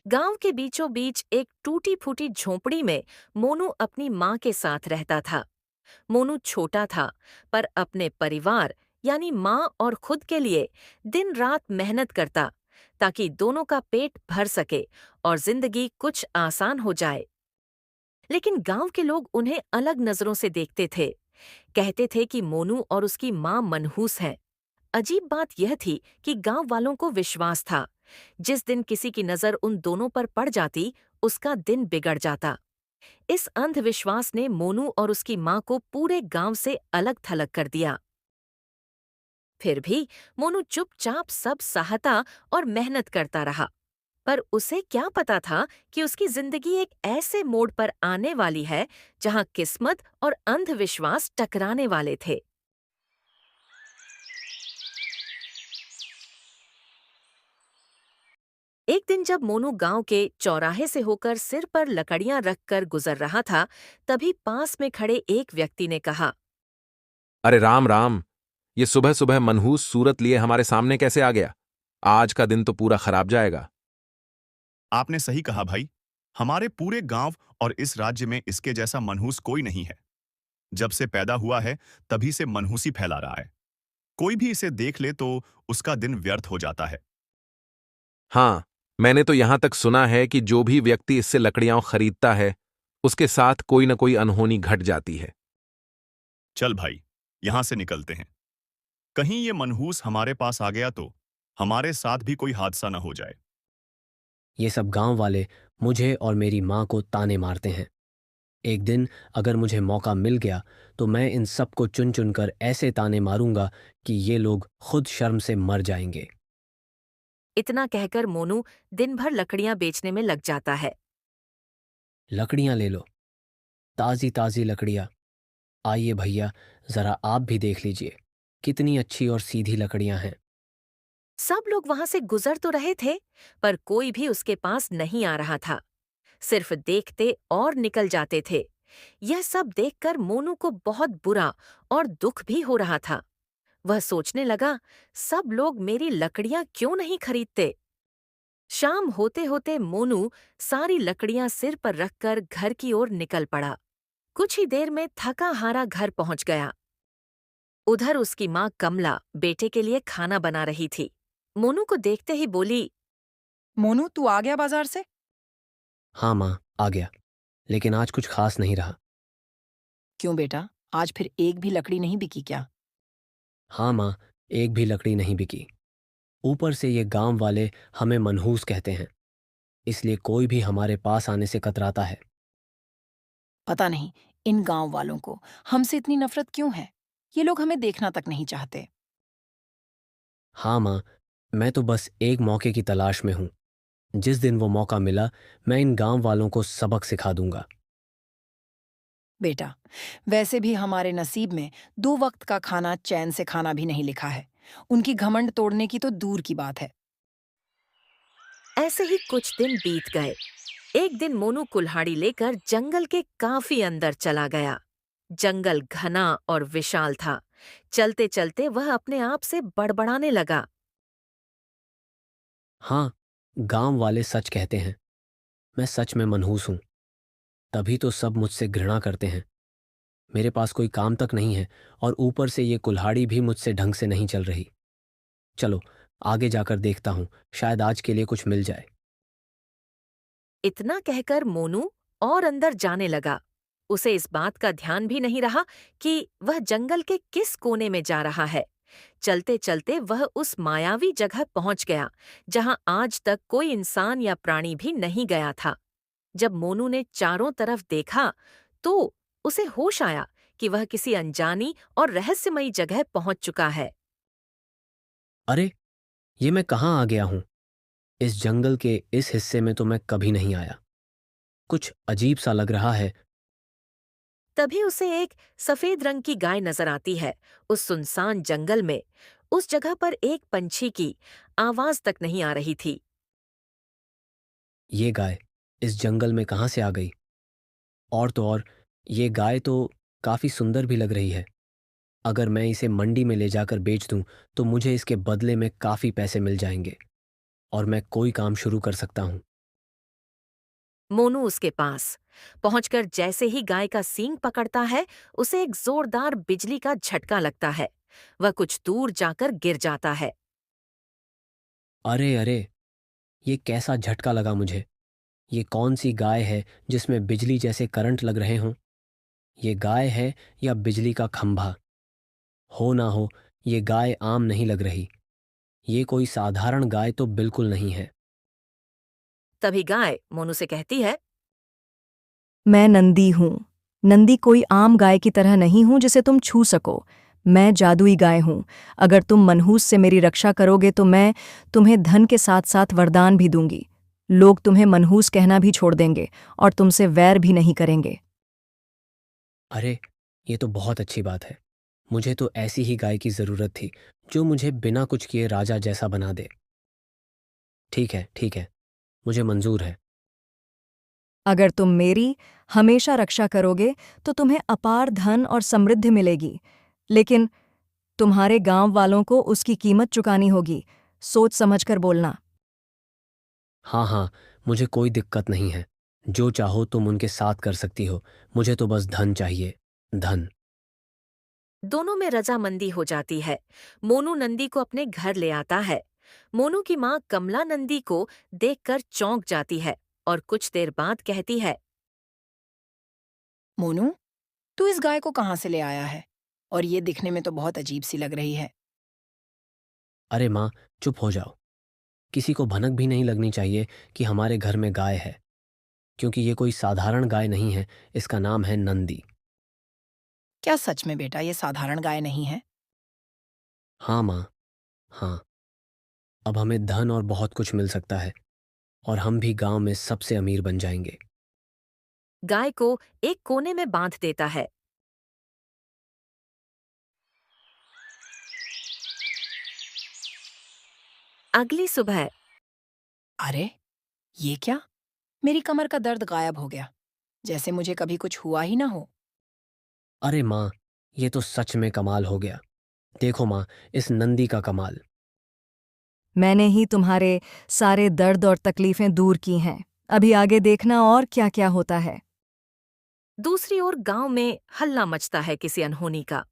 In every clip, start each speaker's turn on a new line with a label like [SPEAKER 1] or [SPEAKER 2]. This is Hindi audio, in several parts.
[SPEAKER 1] गांव के बीचों बीच एक टूटी फूटी झोंपड़ी में मोनू अपनी माँ के साथ रहता था। मोनू छोटा था, पर अपने परिवार यानी माँ और खुद के लिए दिन रात मेहनत करता, ताकि दोनों का पेट भर सके और जिंदगी कुछ आसान हो जाए। लेकिन गांव के लोग उन्हें अलग नजरों से देखते थे। कहते थे कि मोनू और उसकी माँ मनहूस हैं। अजीब बात यह थी कि गांव वालों को विश्वास था, जिस दिन किसी की नजर उन दोनों पर पड़ जाती, उसका दिन बिगड़ जाता। इस अंधविश्वास ने मोनू और उसकी मां को पूरे गांव से अलग थलग कर दिया। फिर भी मोनू चुपचाप सब सहता और मेहनत करता रहा। पर उसे क्या पता था कि उसकी जिंदगी एक ऐसे मोड़ पर आने वाली है जहां किस्मत और अंधविश्वास टकराने वाले थे। एक दिन जब मोनू गांव के चौराहे से होकर सिर पर लकड़ियां रखकर गुजर रहा था, तभी पास में खड़े एक व्यक्ति ने कहा।
[SPEAKER 2] अरे राम राम। ये सुबह सुबह मनहूस सूरत लिए हमारे सामने कैसे आ गया? आज का दिन तो पूरा खराब जाएगा।
[SPEAKER 3] आपने सही कहा भाई। हमारे पूरे गांव और इस राज्य में इसके जैसा मनहूस कोई नहीं है। जब से पैदा हुआ है तभी से मनहूसी फैला रहा है। कोई भी इसे देख ले तो उसका दिन व्यर्थ हो जाता है।
[SPEAKER 2] हाँ, मैंने तो यहां तक सुना है कि जो भी व्यक्ति इससे लकड़ियां खरीदता है, उसके साथ कोई न कोई अनहोनी घट जाती है।
[SPEAKER 3] चल भाई, यहां से निकलते हैं। कहीं ये मनहूस हमारे पास आ गया तो हमारे साथ भी कोई हादसा न हो जाए।
[SPEAKER 4] ये सब गांव वाले मुझे और मेरी माँ को ताने मारते हैं। एक दिन अगर मुझे मौका मिल गया तो मैं इन सब को चुन चुन कर ऐसे ताने मारूंगा कि ये लोग खुद शर्म से मर जाएंगे।
[SPEAKER 1] इतना कहकर मोनू दिन भर लकड़ियां बेचने में लग जाता है।
[SPEAKER 4] लकड़ियां ले लो, ताज़ी ताज़ी लकड़ियां। आइए भैया, ज़रा आप भी देख लीजिए, कितनी अच्छी और सीधी लकड़ियां हैं।
[SPEAKER 1] सब लोग वहां से गुजर तो रहे थे, पर कोई भी उसके पास नहीं आ रहा था। सिर्फ देखते और निकल जाते थे। यह सब देखकर मोनू को बहुत बुरा और दुख भी हो रहा था। वह सोचने लगा, सब लोग मेरी लकड़ियां क्यों नहीं खरीदते। शाम होते होते मोनू सारी लकड़ियां सिर पर रखकर घर की ओर निकल पड़ा। कुछ ही देर में थका हारा घर पहुंच गया। उधर उसकी माँ कमला बेटे के लिए खाना बना रही थी। मोनू को देखते ही बोली।
[SPEAKER 5] मोनू, तू आ गया बाजार से?
[SPEAKER 4] हाँ माँ, आ गया, लेकिन आज कुछ खास नहीं रहा।
[SPEAKER 5] क्यों बेटा, आज फिर एक भी लकड़ी नहीं बिकी क्या?
[SPEAKER 4] हाँ माँ, एक भी लकड़ी नहीं बिकी। ऊपर से ये गांव वाले हमें मनहूस कहते हैं, इसलिए कोई भी हमारे पास आने से कतराता है।
[SPEAKER 5] पता नहीं इन गांव वालों को हमसे इतनी नफरत क्यों है। ये लोग हमें देखना तक नहीं चाहते।
[SPEAKER 4] हाँ माँ, मैं तो बस एक मौके की तलाश में हूँ। जिस दिन वो मौका मिला, मैं इन गांव वालों को सबक सिखा दूंगा।
[SPEAKER 5] बेटा, वैसे भी हमारे नसीब में 2 वक्त का खाना चैन से खाना भी नहीं लिखा है। उनकी घमंड तोड़ने की तो दूर की बात है।
[SPEAKER 1] ऐसे ही कुछ दिन बीत गए। एक दिन मोनू कुल्हाड़ी लेकर जंगल के काफी अंदर चला गया। जंगल घना और विशाल था। चलते चलते वह अपने आप से बड़बड़ाने लगा।
[SPEAKER 4] हाँ, गांव वाले सच कहते हैं, मैं सच में मनहूस हूँ। तभी तो सब मुझसे घृणा करते हैं। मेरे पास कोई काम तक नहीं है और ऊपर से ये कुल्हाड़ी भी मुझसे ढंग से नहीं चल रही। चलो, आगे जाकर देखता हूँ, शायद आज के लिए कुछ मिल जाए।
[SPEAKER 1] इतना कहकर मोनू और अंदर जाने लगा। उसे इस बात का ध्यान भी नहीं रहा कि वह जंगल के किस कोने में जा रहा है। चलते चलते वह उस मायावी जगह पहुंच गया, जहां आज तक कोई इंसान या प्राणी भी नहीं गया था। जब मोनू ने चारों तरफ देखा, तो उसे होश आया कि वह किसी अनजानी और रहस्यमयी जगह पहुंच चुका है।
[SPEAKER 4] अरे, ये मैं कहाँ आ गया हूँ? इस जंगल के इस हिस्से में तो मैं कभी नहीं आया। कुछ अजीब सा लग रहा है।
[SPEAKER 1] तभी उसे एक सफेद रंग की गाय नजर आती है। उस सुनसान जंगल में उस जगह पर एक पंछी की आवाज तक नहीं आ रही थी।
[SPEAKER 4] ये गाय इस जंगल में कहाँ से आ गई? और तो और, ये गाय तो काफी सुंदर भी लग रही है। अगर मैं इसे मंडी में ले जाकर बेच दूं तो मुझे इसके बदले में काफी पैसे मिल जाएंगे और मैं कोई काम शुरू कर सकता हूं।
[SPEAKER 1] मोनू उसके पास पहुंचकर जैसे ही गाय का सींग पकड़ता है, उसे एक जोरदार बिजली का झटका लगता है। वह कुछ दूर जाकर गिर जाता है।
[SPEAKER 4] अरे अरे, ये कैसा झटका लगा मुझे। ये कौन सी गाय है जिसमें बिजली जैसे करंट लग रहे हों? ये गाय है या बिजली का खंभा? हो ना हो, ये गाय आम नहीं लग रही। ये कोई साधारण गाय तो बिल्कुल नहीं है।
[SPEAKER 1] तभी गाय मोनू से कहती है,
[SPEAKER 6] मैं नंदी हूँ। नंदी कोई आम गाय की तरह नहीं हूँ जिसे तुम छू सको। मैं जादुई गाय हूँ। अगर तुम मनहूस से मेरी रक्षा करोगे तो मैं तुम्हें धन के साथ साथ वरदान भी दूंगी। लोग तुम्हें मनहूस कहना भी छोड़ देंगे और तुमसे वैर भी नहीं करेंगे।
[SPEAKER 4] अरे, ये तो बहुत अच्छी बात है। मुझे तो ऐसी ही गाय की ज़रूरत थी जो मुझे बिना कुछ किए राजा जैसा बना दे। ठीक है, मुझे मंजूर है।
[SPEAKER 6] अगर तुम मेरी हमेशा रक्षा करोगे तो तुम्हें अपार धन और समृद्धि मिलेगी, लेकिन तुम्हारे गांव वालों को उसकी कीमत चुकानी होगी। सोच समझकर बोलना।
[SPEAKER 4] हाँ, मुझे कोई दिक्कत नहीं है। जो चाहो तुम उनके साथ कर सकती हो। मुझे तो बस धन चाहिए, धन।
[SPEAKER 1] दोनों में रजामंदी हो जाती है। मोनू नंदी को अपने घर ले आता है। मोनू की माँ कमला नंदी को देखकर चौंक जाती है और कुछ देर बाद कहती है,
[SPEAKER 5] मोनू, तू इस गाय को कहाँ से ले आया है? और ये दिखने में तो बहुत अजीब सी लग रही है।
[SPEAKER 4] अरे माँ, चुप हो जाओ। किसी को भनक भी नहीं लगनी चाहिए कि हमारे घर में गाय है, क्योंकि ये कोई साधारण गाय नहीं है। इसका नाम है नंदी।
[SPEAKER 5] क्या सच में बेटा ये साधारण गाय नहीं है?
[SPEAKER 4] हाँ माँ, हाँ। अब हमें धन और बहुत कुछ मिल सकता है और हम भी गांव में सबसे अमीर बन जाएंगे।
[SPEAKER 1] गाय को एक कोने में बांध देता है। अगली सुबह
[SPEAKER 5] अरे, ये क्या? मेरी कमर का दर्द गायब हो गया, जैसे मुझे कभी कुछ हुआ ही ना हो।
[SPEAKER 4] अरे माँ, ये तो सच में कमाल हो गया। देखो माँ, इस नंदी का कमाल।
[SPEAKER 6] मैंने ही तुम्हारे सारे दर्द और तकलीफें दूर की हैं। अभी आगे देखना और क्या क्या होता है।
[SPEAKER 1] दूसरी ओर गांव में हल्ला मचता है किसी अनहोनी का।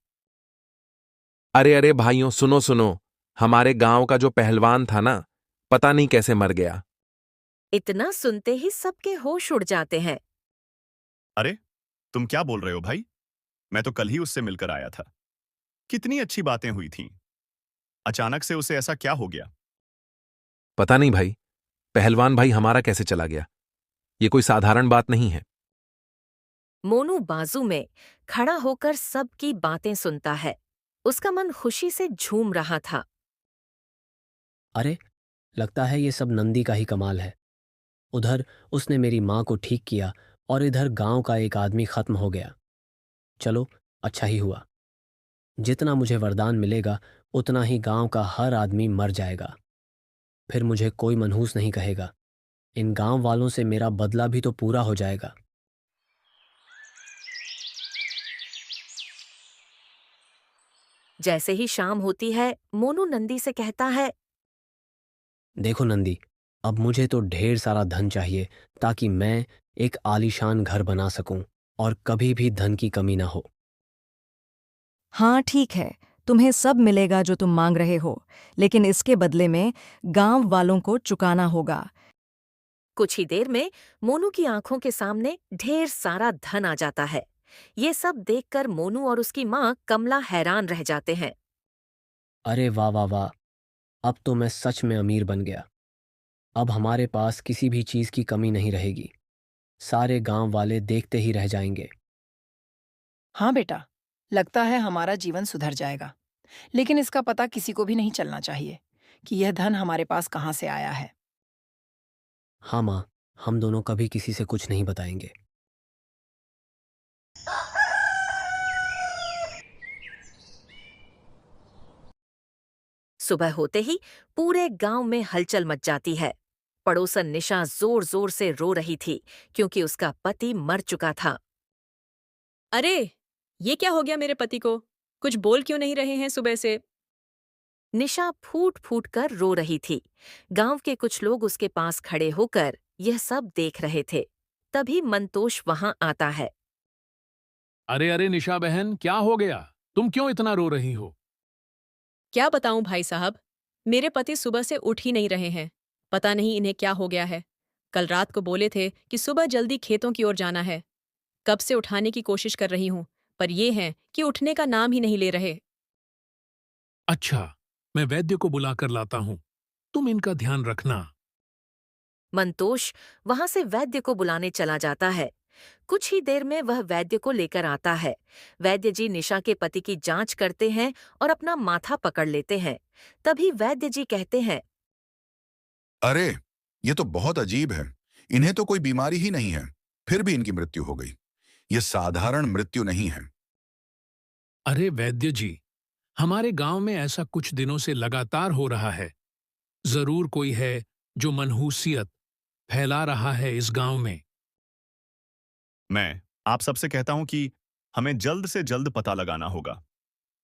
[SPEAKER 2] अरे अरे भाइयों, सुनो सुनो। हमारे गांव का जो पहलवान था ना, पता नहीं कैसे मर गया।
[SPEAKER 1] इतना सुनते ही सबके होश उड़ जाते हैं।
[SPEAKER 3] अरे, तुम क्या बोल रहे हो भाई? मैं तो कल ही उससे मिलकर आया था। कितनी अच्छी बातें हुई थीं। अचानक से उसे ऐसा क्या हो गया?
[SPEAKER 2] पता नहीं भाई, पहलवान भाई हमारा कैसे चला गया। ये कोई साधारण बात नहीं है।
[SPEAKER 1] मोनू बाजू में खड़ा होकर सबकी बातें सुनता है। उसका मन खुशी से झूम रहा था।
[SPEAKER 4] अरे, लगता है ये सब नंदी का ही कमाल है। उधर उसने मेरी माँ को ठीक किया और इधर गांव का एक आदमी खत्म हो गया। चलो, अच्छा ही हुआ। जितना मुझे वरदान मिलेगा उतना ही गांव का हर आदमी मर जाएगा। फिर मुझे कोई मनहूस नहीं कहेगा। इन गांव वालों से मेरा बदला भी तो पूरा हो जाएगा।
[SPEAKER 1] जैसे ही शाम होती है, मोनू नंदी से कहता है,
[SPEAKER 4] देखो नंदी, अब मुझे तो ढेर सारा धन चाहिए ताकि मैं एक आलीशान घर बना सकूं और कभी भी धन की कमी ना हो।
[SPEAKER 6] हाँ ठीक है, तुम्हें सब मिलेगा जो तुम मांग रहे हो, लेकिन इसके बदले में गांव वालों को चुकाना होगा।
[SPEAKER 1] कुछ ही देर में मोनू की आंखों के सामने ढेर सारा धन आ जाता है। ये सब देखकर मोनू और उसकी माँ कमला हैरान रह जाते हैं।
[SPEAKER 4] अरे वाह वाह वाह, अब तो मैं सच में अमीर बन गया। अब हमारे पास किसी भी चीज की कमी नहीं रहेगी। सारे गांव वाले देखते ही रह जाएंगे।
[SPEAKER 5] हाँ बेटा, लगता है हमारा जीवन सुधर जाएगा। लेकिन इसका पता किसी को भी नहीं चलना चाहिए कि यह धन हमारे पास कहाँ से आया है।
[SPEAKER 4] हाँ माँ, हम दोनों कभी किसी से कुछ नहीं बताएंगे।
[SPEAKER 1] सुबह होते ही पूरे गांव में हलचल मच जाती है। पड़ोसन निशा जोर जोर से रो रही थी क्योंकि उसका पति मर चुका था।
[SPEAKER 7] अरे, ये क्या हो गया मेरे पति को? कुछ बोल क्यों नहीं रहे हैं सुबह से?
[SPEAKER 1] निशा फूट फूट कर रो रही थी। गांव के कुछ लोग उसके पास खड़े होकर यह सब देख रहे थे। तभी मंतोष वहां आता है।
[SPEAKER 8] अरे अरे निशा बहन, क्या हो गया? तुम क्यों इतना रो रही हो?
[SPEAKER 7] क्या बताऊं भाई साहब, मेरे पति सुबह से उठ ही नहीं रहे हैं। पता नहीं इन्हें क्या हो गया है। कल रात को बोले थे कि सुबह जल्दी खेतों की ओर जाना है। कब से उठाने की कोशिश कर रही हूं, पर ये हैं कि उठने का नाम ही नहीं ले रहे।
[SPEAKER 8] अच्छा, मैं वैद्य को बुलाकर लाता हूं। तुम इनका ध्यान रखना।
[SPEAKER 1] मंतोष वहां से वैद्य को बुलाने चला जाता है। कुछ ही देर में वह वैद्य को लेकर आता है। वैद्य जी निशा के पति की जांच करते हैं और अपना माथा पकड़ लेते हैं। तभी वैद्य जी कहते हैं,
[SPEAKER 9] अरे, ये तो बहुत अजीब है। इन्हें तो कोई बीमारी ही नहीं है, फिर भी इनकी मृत्यु हो गई। ये साधारण मृत्यु नहीं है।
[SPEAKER 8] अरे वैद्य जी, हमारे गांव में ऐसा कुछ दिनों से लगातार हो रहा है। जरूर कोई है जो मनहूसियत फैला रहा है इस गांव में।
[SPEAKER 3] मैं आप सबसे कहता हूं कि हमें जल्द से जल्द पता लगाना होगा।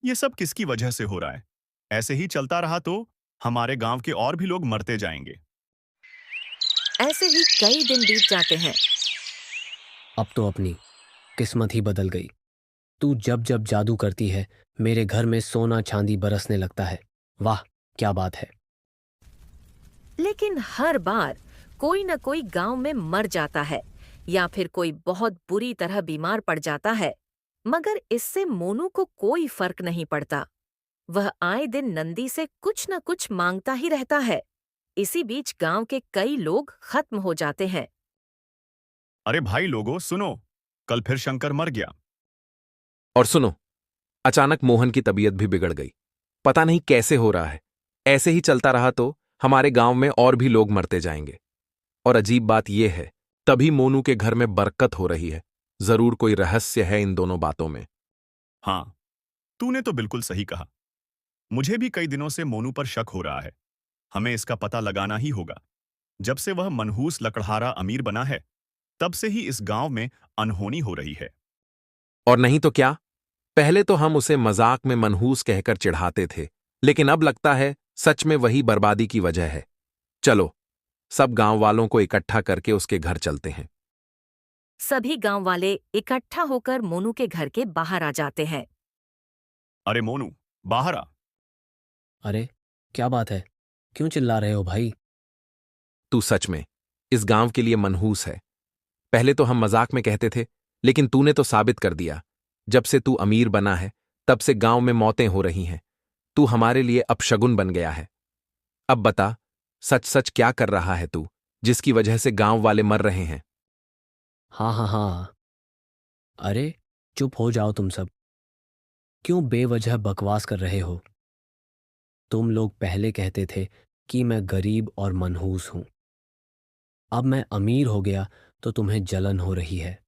[SPEAKER 3] ये सब किसकी वजह से हो रहा है? ऐसे ही चलता रहा तो हमारे गांव के और भी लोग मरते जाएंगे।
[SPEAKER 1] ऐसे ही कई दिन बीत जाते हैं।
[SPEAKER 4] अब तो अपनी किस्मत ही बदल गई। तू जब जब जादू करती है, मेरे घर में सोना चांदी बरसने लगता है। वाह, क्या बात है।
[SPEAKER 1] लेकिन हर बार कोई न कोई गांव में मर जाता है या फिर कोई बहुत बुरी तरह बीमार पड़ जाता है, मगर इससे मोनू को कोई फर्क नहीं पड़ता। वह आए दिन नंदी से कुछ न कुछ मांगता ही रहता है। इसी बीच गांव के कई लोग खत्म हो जाते हैं।
[SPEAKER 3] अरे भाई लोगों सुनो, कल फिर शंकर मर गया।
[SPEAKER 2] और सुनो, अचानक मोहन की तबीयत भी बिगड़ गई। पता नहीं कैसे हो रहा है। ऐसे ही चलता रहा तो हमारे गांव में और भी लोग मरते जाएंगे। और अजीब बात यह है, तभी मोनू के घर में बरकत हो रही है। जरूर कोई रहस्य है इन दोनों बातों में।
[SPEAKER 3] हाँ, तूने तो बिल्कुल सही कहा। मुझे भी कई दिनों से मोनू पर शक हो रहा है। हमें इसका पता लगाना ही होगा। जब से वह मनहूस लकड़हारा अमीर बना है, तब से ही इस गांव में अनहोनी हो रही है।
[SPEAKER 2] और नहीं तो क्या, पहले तो हम उसे मजाक में मनहूस कहकर चिढ़ाते थे, लेकिन अब लगता है सच में वही बर्बादी की वजह है। चलो, सब गांव वालों को इकट्ठा करके उसके घर चलते हैं।
[SPEAKER 1] सभी गांव वाले इकट्ठा होकर मोनू के घर के बाहर आ जाते हैं।
[SPEAKER 3] अरे मोनू, बाहर आ।
[SPEAKER 4] अरे, क्या बात है? क्यों चिल्ला रहे हो भाई?
[SPEAKER 2] तू सच में इस गांव के लिए मनहूस है। पहले तो हम मजाक में कहते थे, लेकिन तूने तो साबित कर दिया। जब से तू अमीर बना है, तब से गांव में मौतें हो रही हैं। तू हमारे लिए अपशगुन बन गया है। अब बता, सच सच क्या कर रहा है तू, जिसकी वजह से गांव वाले मर रहे हैं?
[SPEAKER 4] हाँ हाँ हाँ। अरे, चुप हो जाओ तुम सब। क्यों बेवजह बकवास कर रहे हो? तुम लोग पहले कहते थे कि मैं गरीब और मनहूस हूं। अब मैं अमीर हो गया तो तुम्हें जलन हो रही है।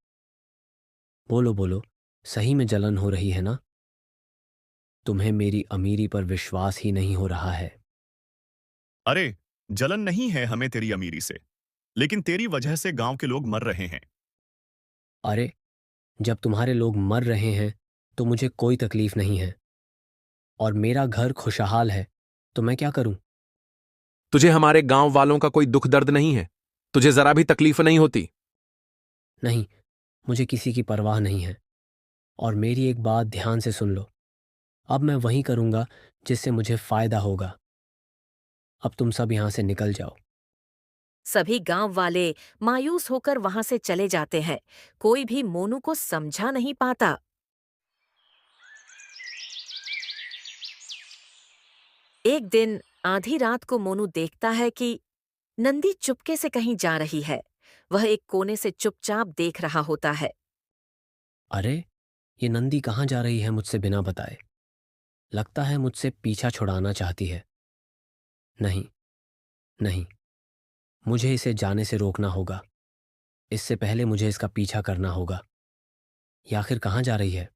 [SPEAKER 4] बोलो बोलो, सही में जलन हो रही है ना? तुम्हें मेरी अमीरी पर विश्वास ही नहीं हो रहा है।
[SPEAKER 3] अरे, जलन नहीं है हमें तेरी अमीरी से, लेकिन तेरी वजह से गांव के लोग मर रहे हैं।
[SPEAKER 4] अरे, जब तुम्हारे लोग मर रहे हैं तो मुझे कोई तकलीफ नहीं है, और मेरा घर खुशहाल है, तो मैं क्या करूं?
[SPEAKER 2] तुझे हमारे गांव वालों का कोई दुख दर्द नहीं है? तुझे जरा भी तकलीफ नहीं होती?
[SPEAKER 4] नहीं, मुझे किसी की परवाह नहीं है। और मेरी एक बात ध्यान से सुन लो। अब मैं वही करूंगा जिससे मुझे फायदा होगा। अब तुम सब यहां से निकल जाओ।
[SPEAKER 1] सभी गांव वाले मायूस होकर वहां से चले जाते हैं। कोई भी मोनू को समझा नहीं पाता। एक दिन आधी रात को मोनू देखता है कि नंदी चुपके से कहीं जा रही है। वह एक कोने से चुपचाप देख रहा होता है।
[SPEAKER 4] अरे, ये नंदी कहाँ जा रही है मुझसे बिना बताए? लगता है मुझसे पीछा छुड़ाना चाहती है। नहीं, नहीं, मुझे इसे जाने से रोकना होगा। इससे पहले मुझे इसका पीछा करना होगा। ये आखिर कहाँ जा रही है?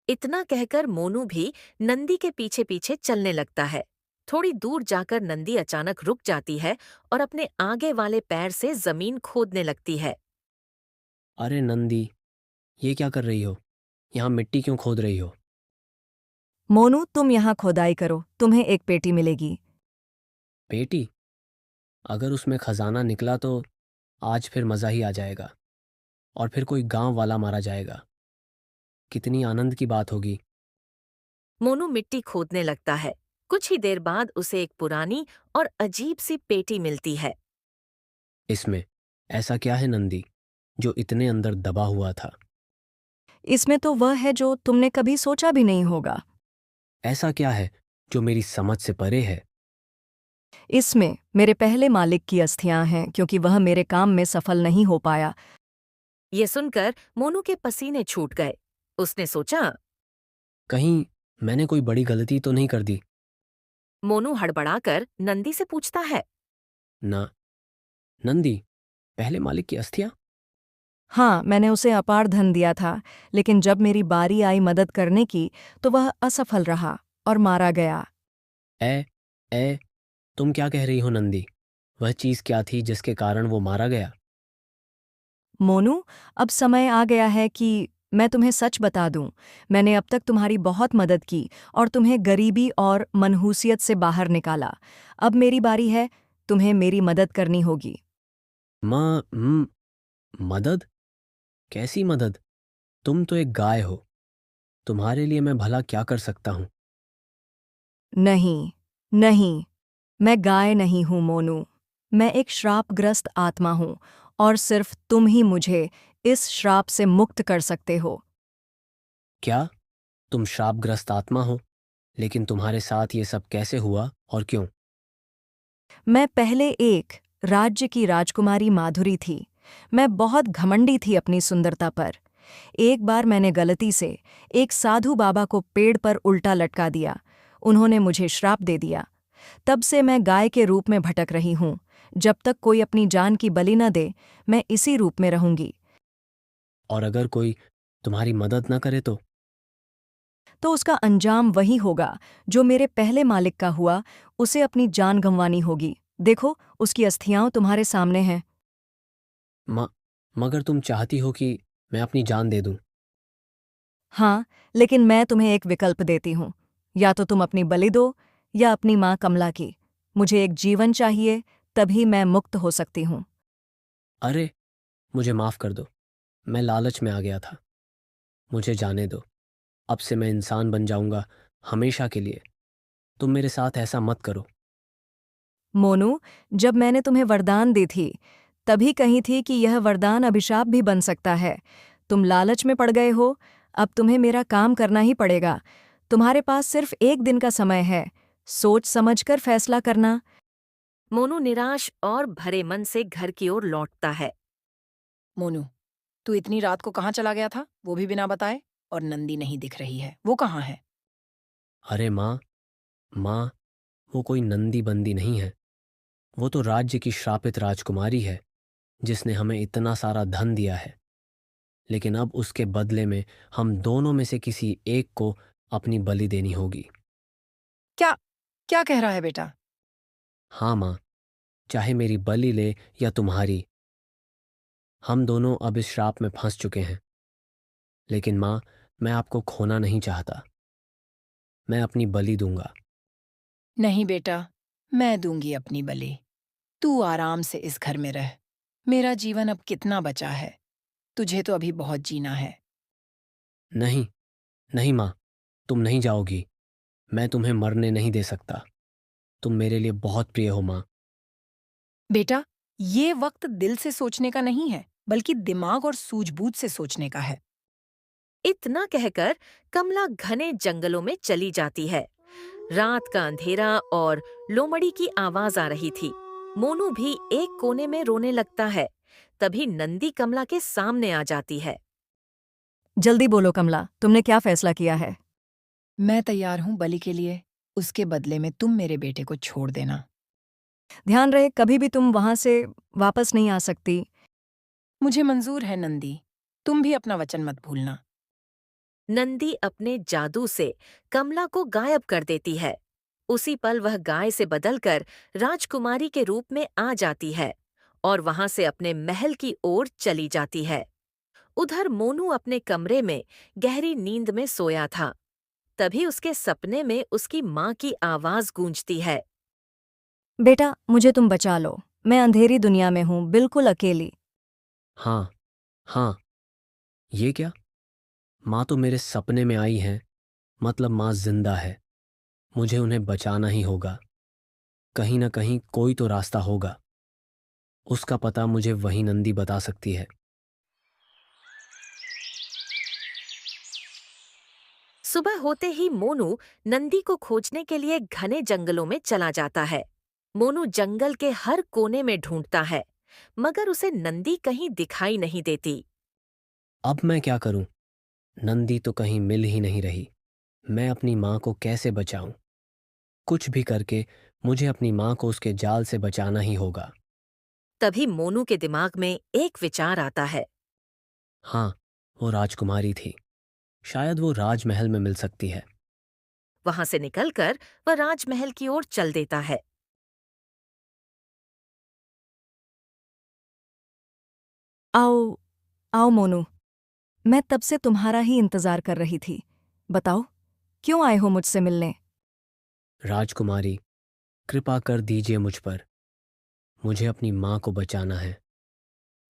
[SPEAKER 1] इतना कहकर मोनू भी नंदी के पीछे पीछे चलने लगता है। थोड़ी दूर जाकर नंदी अचानक रुक जाती है और अपने आगे वाले पैर से जमीन खोदने लगती है।
[SPEAKER 4] अरे नंदी, ये क्या कर रही हो? यहाँ मिट्टी क्यों खोद रही हो?
[SPEAKER 6] मोनू, तुम यहाँ खोदाई करो, तुम्हें एक पेटी मिलेगी।
[SPEAKER 4] पेटी? अगर उसमें खजाना निकला तो आज फिर मज़ा ही आ जाएगा और फिर कोई गांव वाला मारा जाएगा। कितनी आनंद की बात होगी।
[SPEAKER 1] मोनू मिट्टी खोदने लगता है। कुछ ही देर बाद उसे एक पुरानी और अजीब सी पेटी मिलती है।
[SPEAKER 4] इसमें ऐसा क्या है नंदी, जो इतने अंदर दबा हुआ था?
[SPEAKER 6] इसमें तो वह है जो तुमने कभी सोचा भी नहीं होगा।
[SPEAKER 4] ऐसा क्या है जो मेरी समझ से परे है?
[SPEAKER 6] इसमें मेरे पहले मालिक की अस्थियां हैं, क्योंकि वह मेरे काम में सफल नहीं हो पाया।
[SPEAKER 1] ये सुनकर मोनू के पसीने छूट गए। उसने सोचा।
[SPEAKER 4] कहीं मैंने कोई बड़ी गलती तो नहीं कर दी?
[SPEAKER 1] मोनू हड़बड़ाकर नंदी से पूछता है।
[SPEAKER 4] ना, नंदी, पहले मालिक की अस्थियां?
[SPEAKER 6] हाँ, मैंने उसे अपार धन दिया था, लेकिन जब मेरी बारी आई मदद करने की तो वह असफल रहा और मारा गया।
[SPEAKER 4] ए, तुम क्या कह रही हो नंदी? वह चीज क्या थी जिसके कारण वो मारा गया?
[SPEAKER 6] मोनू, अब समय आ गया है कि मैं तुम्हें सच बता दूं। मैंने अब तक तुम्हारी बहुत मदद की और तुम्हें गरीबी और मनहूसियत से बाहर निकाला। अब मेरी बारी है, तुम्हें मेरी मदद करनी होगी।
[SPEAKER 4] मदद? कैसी मदद? तुम तो एक गाय हो। तुम्हारे लिए मैं भला क्या कर सकता हूं?
[SPEAKER 6] नहीं, नहीं, मैं गाय नहीं हूं मोनू। मैं एक श्रापग्रस्त आत्मा हूं और सिर्फ तुम ही मुझे इस श्राप से मुक्त कर सकते हो।
[SPEAKER 4] क्या तुम श्रापग्रस्त आत्मा हो? लेकिन तुम्हारे साथ ये सब कैसे हुआ और क्यों?
[SPEAKER 6] मैं पहले एक राज्य की राजकुमारी माधुरी थी। मैं बहुत घमंडी थी अपनी सुंदरता पर। एक बार मैंने गलती से एक साधु बाबा को पेड़ पर उल्टा लटका दिया। उन्होंने मुझे श्राप दे दिया। तब से मैं गाय के रूप में भटक रही हूं। जब तक कोई अपनी जान की बलि न दे, मैं इसी रूप में रहूंगी।
[SPEAKER 4] और अगर कोई तुम्हारी मदद न करे
[SPEAKER 6] तो उसका अंजाम वही होगा जो मेरे पहले मालिक का हुआ। उसे अपनी जान गंवानी होगी। देखो, उसकी अस्थियां तुम्हारे सामने हैं।
[SPEAKER 4] मगर तुम चाहती हो कि मैं अपनी जान दे दूं?
[SPEAKER 6] हाँ, लेकिन मैं तुम्हें एक विकल्प देती हूँ। या तो तुम अपनी बलि दो या अपनी माँ कमला की। मुझे एक जीवन चाहिए, तभी मैं मुक्त हो सकती हूँ।
[SPEAKER 4] अरे, मुझे माफ कर दो। मैं लालच में आ गया था। मुझे जाने दो। अब से मैं इंसान बन जाऊंगा, हमेशा के लिए। तुम मेरे साथ ऐसा मत करो।
[SPEAKER 6] मोनू, जब मैंने तुम्हें वरदान दी थी, तभी कही थी कि यह वरदान अभिशाप भी बन सकता है। तुम लालच में पड़ गए हो। अब तुम्हें मेरा काम करना ही पड़ेगा। तुम्हारे पास सिर्फ एक दिन का समय है। सोच समझकर फैसला करना।
[SPEAKER 1] मोनू निराश और भरे मन से घर की ओर लौटता है।
[SPEAKER 5] मोनू, तू इतनी रात को कहाँ चला गया था, वो भी बिना बताए? और नंदी नहीं दिख रही है, वो कहाँ है?
[SPEAKER 4] अरे माँ, वो कोई नंदी बंदी नहीं है। वो तो राज्य की श्रापित राजकुमारी है, जिसने हमें इतना सारा धन दिया है। लेकिन अब उसके बदले में हम दोनों में से किसी एक को अपनी बलि देनी होगी।
[SPEAKER 5] क्या क्या कह रहा है बेटा?
[SPEAKER 4] हाँ माँ, चाहे मेरी बलि ले या तुम्हारी, हम दोनों अब इस श्राप में फंस चुके हैं। लेकिन माँ, मैं आपको खोना नहीं चाहता। मैं अपनी बलि दूंगा।
[SPEAKER 5] नहीं बेटा, मैं दूंगी अपनी बलि। तू आराम से इस घर में रह। मेरा जीवन अब कितना बचा है? तुझे तो अभी बहुत जीना है।
[SPEAKER 4] नहीं, नहीं माँ, तुम नहीं जाओगी। मैं तुम्हें मरने नहीं दे सकता। तुम मेरे लिए बहुत प्रिय हो माँ।
[SPEAKER 5] बेटा, ये वक्त दिल से सोचने का नहीं है, बल्कि दिमाग और सूझबूझ से सोचने का है।
[SPEAKER 1] इतना कहकर कमला घने जंगलों में चली जाती है। रात का अंधेरा और लोमड़ी की आवाज आ रही थी। मोनू भी एक कोने में रोने लगता है। तभी नंदी कमला के सामने आ जाती है।
[SPEAKER 6] जल्दी बोलो कमला, तुमने क्या फैसला किया है?
[SPEAKER 5] मैं तैयार हूँ बलि के लिए। उसके बदले में तुम मेरे बेटे को छोड़ देना।
[SPEAKER 6] ध्यान रहे, कभी भी तुम वहां से वापस नहीं आ सकती।
[SPEAKER 5] मुझे मंजूर है नंदी। तुम भी अपना वचन मत भूलना।
[SPEAKER 1] नंदी अपने जादू से कमला को गायब कर देती है। उसी पल वह गाय से बदलकर राजकुमारी के रूप में आ जाती है और वहां से अपने महल की ओर चली जाती है। उधर मोनू अपने कमरे में गहरी नींद में सोया था। तभी उसके सपने में उसकी माँ की आवाज गूंजती है।
[SPEAKER 6] बेटा, मुझे तुम बचा लो। मैं अंधेरी दुनिया में हूँ, बिल्कुल अकेली।
[SPEAKER 4] हाँ, हाँ, ये क्या? माँ तो मेरे सपने में आई हैं, मतलब माँ जिंदा है। मुझे उन्हें बचाना ही होगा। कहीं ना कहीं कोई तो रास्ता होगा। उसका पता मुझे वही नंदी बता सकती है।
[SPEAKER 1] सुबह होते ही मोनू नंदी को खोजने के लिए घने जंगलों में चला जाता है। मोनू जंगल के हर कोने में ढूंढता है, मगर उसे नंदी कहीं दिखाई नहीं देती।
[SPEAKER 4] अब मैं क्या करूं? नंदी तो कहीं मिल ही नहीं रही। मैं अपनी माँ को कैसे बचाऊं? कुछ भी करके मुझे अपनी माँ को उसके जाल से बचाना ही होगा।
[SPEAKER 1] तभी मोनू के दिमाग में एक विचार आता है।
[SPEAKER 4] हाँ, वो राजकुमारी थी। शायद वो राजमहल में मिल सकती है।
[SPEAKER 1] वहां से निकलकर वह राजमहल की ओर चल देता है।
[SPEAKER 6] आओ, आओ मोनू, मैं तब से तुम्हारा ही इंतजार कर रही थी। बताओ, क्यों आए हो मुझसे मिलने?
[SPEAKER 4] राजकुमारी, कृपा कर दीजिए मुझ पर। मुझे अपनी माँ को बचाना है।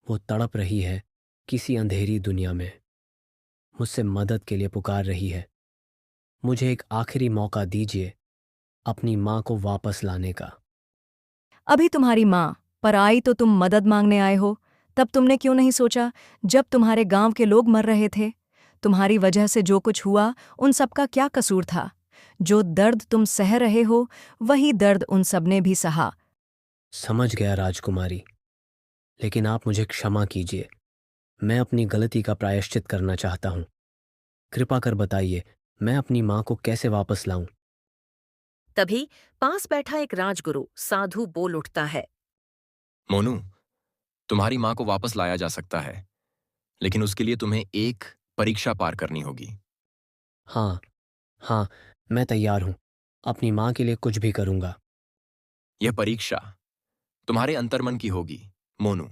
[SPEAKER 4] वो तड़प रही है किसी अंधेरी दुनिया में। मुझसे मदद के लिए पुकार रही है। मुझे एक आखिरी मौका दीजिए अपनी माँ को वापस लाने का।
[SPEAKER 6] अभी तुम्हारी माँ पर आई तो तुम मदद मांगने आए हो। तब तुमने क्यों नहीं सोचा, जब तुम्हारे गांव के लोग मर रहे थे? तुम्हारी वजह से जो कुछ हुआ, उन सबका क्या कसूर था? जो दर्द तुम सह रहे हो, वही दर्द उन सबने भी सहा।
[SPEAKER 4] समझ गया राजकुमारी, लेकिन आप मुझे क्षमा कीजिए। मैं अपनी गलती का प्रायश्चित करना चाहता हूँ। कृपा कर बताइए, मैं अपनी माँ को कैसे वापस लाऊं?
[SPEAKER 1] तभी पास बैठा एक राजगुरु साधु बोल उठता है।
[SPEAKER 10] मोनू, तुम्हारी माँ को वापस लाया जा सकता है, लेकिन उसके लिए तुम्हें एक परीक्षा पार करनी होगी।
[SPEAKER 4] हाँ, हाँ, मैं तैयार हूँ। अपनी माँ के लिए कुछ भी करूँगा।
[SPEAKER 10] यह परीक्षा तुम्हारे अंतर्मन की होगी, मोनू।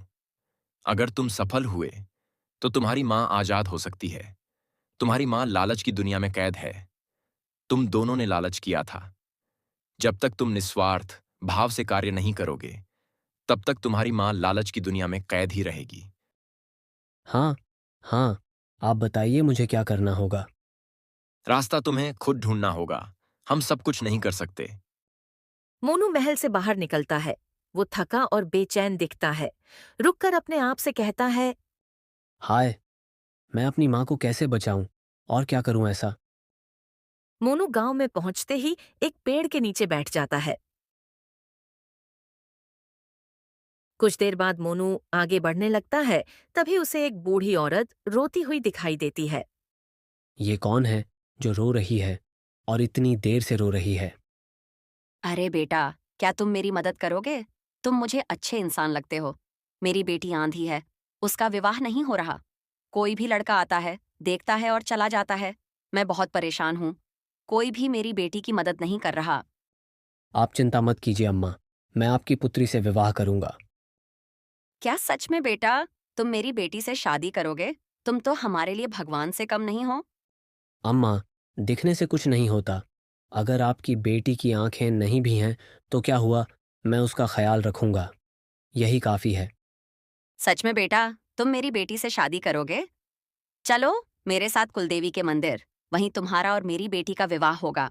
[SPEAKER 10] अगर तुम सफल हुए तो तुम्हारी माँ आजाद हो सकती है। तुम्हारी माँ लालच की दुनिया में कैद है। तुम दोनों ने लालच किया था। जब तक तुम निस्वार्थ भाव से कार्य नहीं करोगे, तब तक तुम्हारी माँ लालच की दुनिया में कैद ही रहेगी।
[SPEAKER 4] हाँ, हाँ, आप बताइए मुझे क्या करना होगा।
[SPEAKER 10] रास्ता तुम्हें खुद ढूंढना होगा। हम सब कुछ नहीं कर सकते।
[SPEAKER 1] मोनू महल से बाहर निकलता है। वो थका और बेचैन दिखता है। रुककर अपने आप से कहता है।
[SPEAKER 4] हाय, मैं अपनी माँ को कैसे बचाऊं और क्या करूं ऐसा?
[SPEAKER 1] मोनू गांव में पहुंचते ही एक पेड़ के नीचे बैठ जाता है। कुछ देर बाद मोनू आगे बढ़ने लगता है। तभी उसे एक बूढ़ी औरत रोती हुई दिखाई देती है।
[SPEAKER 4] ये कौन है जो रो रही है और इतनी देर से रो रही है?
[SPEAKER 11] अरे बेटा, क्या तुम मेरी मदद करोगे? तुम मुझे अच्छे इंसान लगते हो। मेरी बेटी आंधी है, उसका विवाह नहीं हो रहा। कोई भी लड़का आता है, देखता है और चला जाता है। मैं बहुत परेशान हूँ। कोई भी मेरी बेटी की मदद नहीं कर रहा।
[SPEAKER 4] आप चिंता मत कीजिए अम्मा, मैं आपकी पुत्री से विवाह करूंगा।
[SPEAKER 11] क्या सच में बेटा, तुम मेरी बेटी से शादी करोगे? तुम तो हमारे लिए भगवान से कम नहीं हो।
[SPEAKER 4] अम्मा, दिखने से कुछ नहीं होता। अगर आपकी बेटी की आंखें नहीं भी हैं तो क्या हुआ, मैं उसका ख्याल रखूंगा। यही काफी है।
[SPEAKER 11] सच में बेटा, तुम मेरी बेटी से शादी करोगे? चलो मेरे साथ कुलदेवी के मंदिर। वहीं तुम्हारा और मेरी बेटी का विवाह होगा।